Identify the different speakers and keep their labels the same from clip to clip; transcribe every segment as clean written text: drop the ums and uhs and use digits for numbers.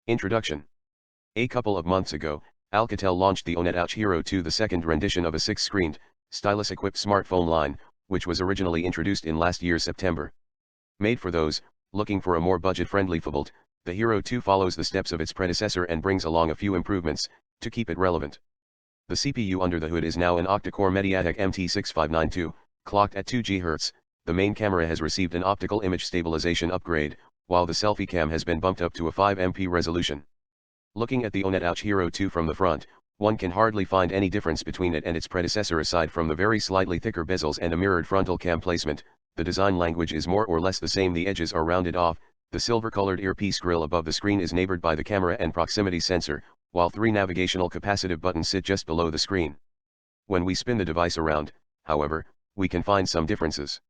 Speaker 1: Introduction. A couple of months ago, Alcatel launched the OneTouch Hero 2, the second rendition of a 6-screened, stylus-equipped smartphone line, which was originally introduced in last year's September. Made for those looking for a more budget-friendly phablet, the Hero 2 follows the steps of its predecessor and brings along a few improvements to keep it relevant. The CPU under the hood is now an octa-core MediaTek MT6592, clocked at 2 GHz. The main camera has received an optical image stabilization upgrade, while the selfie cam has been bumped up to a 5MP resolution. Looking at the OneTouch Hero 2 from the front, one can hardly find any difference between it and its predecessor aside from the very slightly thicker bezels and a mirrored frontal cam placement. The design language is more or less the same. The edges are rounded off, the silver-colored earpiece grille above the screen is neighbored by the camera and proximity sensor, while 3 navigational capacitive buttons sit just below the screen. When we spin the device around, however, we can find some differences.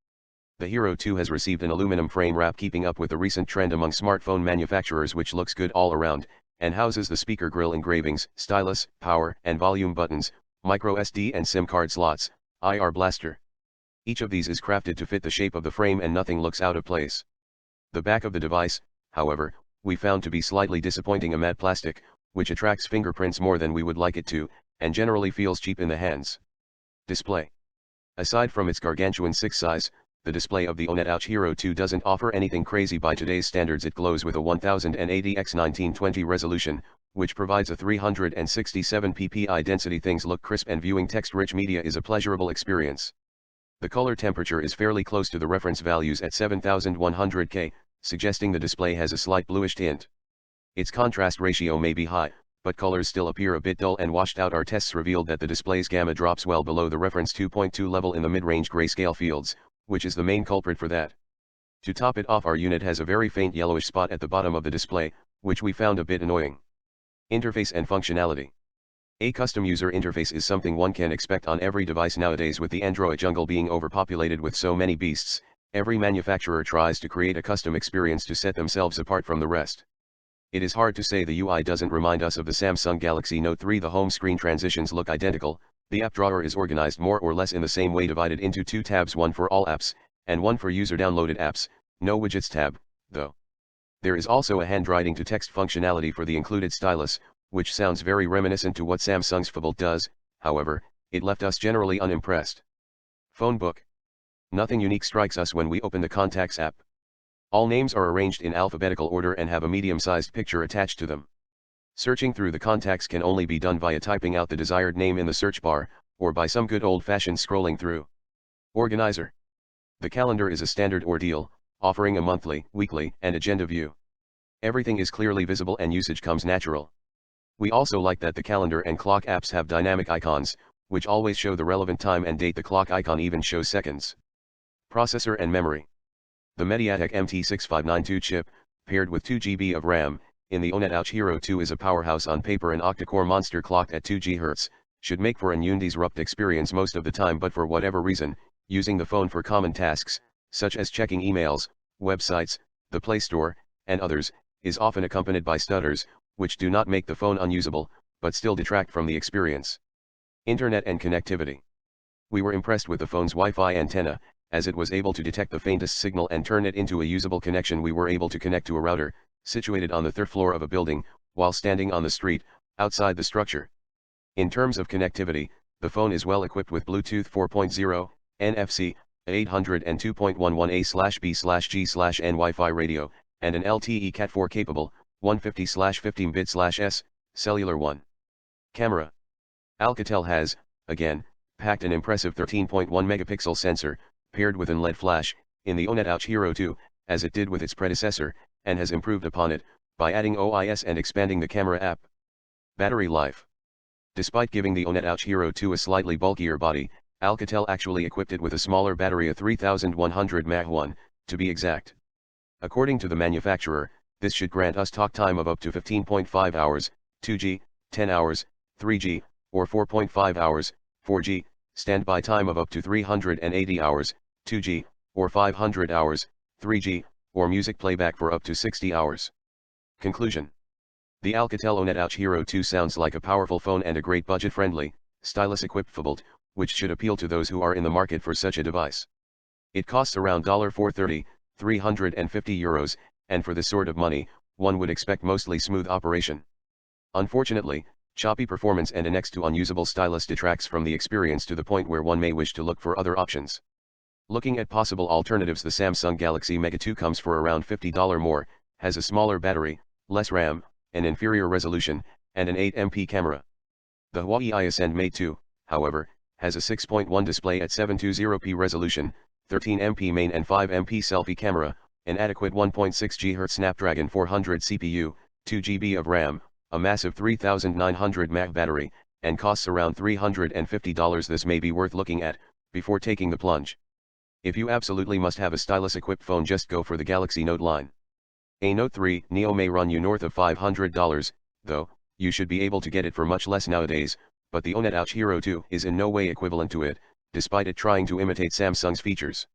Speaker 1: The Hero 2 has received an aluminum frame wrap keeping up with the recent trend among smartphone manufacturers, which looks good all around, and houses the speaker grille engravings, stylus, power and volume buttons, microSD and SIM card slots, IR blaster. Each of these is crafted to fit the shape of the frame and nothing looks out of place. The back of the device, however, we found to be slightly disappointing, a matte plastic, which attracts fingerprints more than we would like it to, and generally feels cheap in the hands. Display. Aside from its gargantuan 6 size, the display of the OneTouch Hero 2 doesn't offer anything crazy by today's standards. It glows with a 1080x1920 resolution, which provides a 367 ppi density. Things look crisp and viewing text-rich media is a pleasurable experience. The color temperature is fairly close to the reference values at 7100K, suggesting the display has a slight bluish tint. Its contrast ratio may be high, but colors still appear a bit dull and washed out. Our tests revealed that the display's gamma drops well below the reference 2.2 level in the mid-range grayscale fields, which is the main culprit for that. To top it off, our unit has a very faint yellowish spot at the bottom of the display, which we found a bit annoying. Interface and functionality. A custom user interface is something one can expect on every device nowadays. With the Android jungle being overpopulated with so many beasts, every manufacturer tries to create a custom experience to set themselves apart from the rest. It is hard to say the UI doesn't remind us of the Samsung Galaxy Note 3. The home screen transitions look identical. The app drawer is organized more or less in the same way, divided into 2 tabs, one for all apps, and one for user-downloaded apps. No widgets tab, though. There is also a handwriting to text functionality for the included stylus, which sounds very reminiscent to what Samsung's phablet does. However, it left us generally unimpressed. Phone book. Nothing unique strikes us when we open the Contacts app. All names are arranged in alphabetical order and have a medium-sized picture attached to them. Searching through the contacts can only be done via typing out the desired name in the search bar, or by some good old-fashioned scrolling through. Organizer. The calendar is a standard ordeal, offering a monthly, weekly, and agenda view. Everything is clearly visible and usage comes natural. We also like that the calendar and clock apps have dynamic icons, which always show the relevant time and date. The clock icon even shows seconds. Processor and memory. The MediaTek MT6592 chip, paired with 2 GB of RAM, in the OneTouch Hero 2 is a powerhouse. On paper, an octa-core monster clocked at 2 GHz should make for an uninterrupted experience most of the time, but for whatever reason, using the phone for common tasks, such as checking emails, websites, the Play Store, and others, is often accompanied by stutters, which do not make the phone unusable, but still detract from the experience. Internet and connectivity. We were impressed with the phone's Wi-Fi antenna, as it was able to detect the faintest signal and turn it into a usable connection. We were able to connect to a router, situated on the 3rd floor of a building, while standing on the street, outside the structure. In terms of connectivity, the phone is well equipped with Bluetooth 4.0, NFC, 802.11a/b/g/n Wi-Fi radio, and an LTE Cat4 capable, 150/15-bit/s, cellular 1. Camera. Alcatel has, again, packed an impressive 13.1 megapixel sensor, paired with an LED flash, in the OneTouch Hero 2, as it did with its predecessor, and has improved upon it, by adding OIS and expanding the camera app. Battery life. Despite giving the OneTouch Hero 2 a slightly bulkier body, Alcatel actually equipped it with a smaller battery, a 3100 mAh, to be exact. According to the manufacturer, this should grant us talk time of up to 15.5 hours, 2G, 10 hours, 3G, or 4.5 hours, 4G, standby time of up to 380 hours, 2G, or 500 hours, 3G, or music playback for up to 60 hours. Conclusion. The Alcatel OneTouch Hero 2 sounds like a powerful phone and a great budget-friendly, stylus-equipped phablet, which should appeal to those who are in the market for such a device. It costs around $430, €350, and for this sort of money, one would expect mostly smooth operation. Unfortunately, choppy performance and a next to unusable stylus detracts from the experience to the point where one may wish to look for other options. Looking at possible alternatives, the Samsung Galaxy Mega 2 comes for around $50 more, has a smaller battery, less RAM, an inferior resolution, and an 8MP camera. The Huawei Ascend Mate 2, however, has a 6.1 display at 720p resolution, 13MP main and 5MP selfie camera, an adequate 1.6 GHz Snapdragon 400 CPU, 2GB of RAM, a massive 3900 mAh battery, and costs around $350. This may be worth looking at, before taking the plunge. If you absolutely must have a stylus-equipped phone, just go for the Galaxy Note line. A Note 3 Neo may run you north of $500, though, you should be able to get it for much less nowadays, but the OneTouch Hero 2 is in no way equivalent to it, despite it trying to imitate Samsung's features.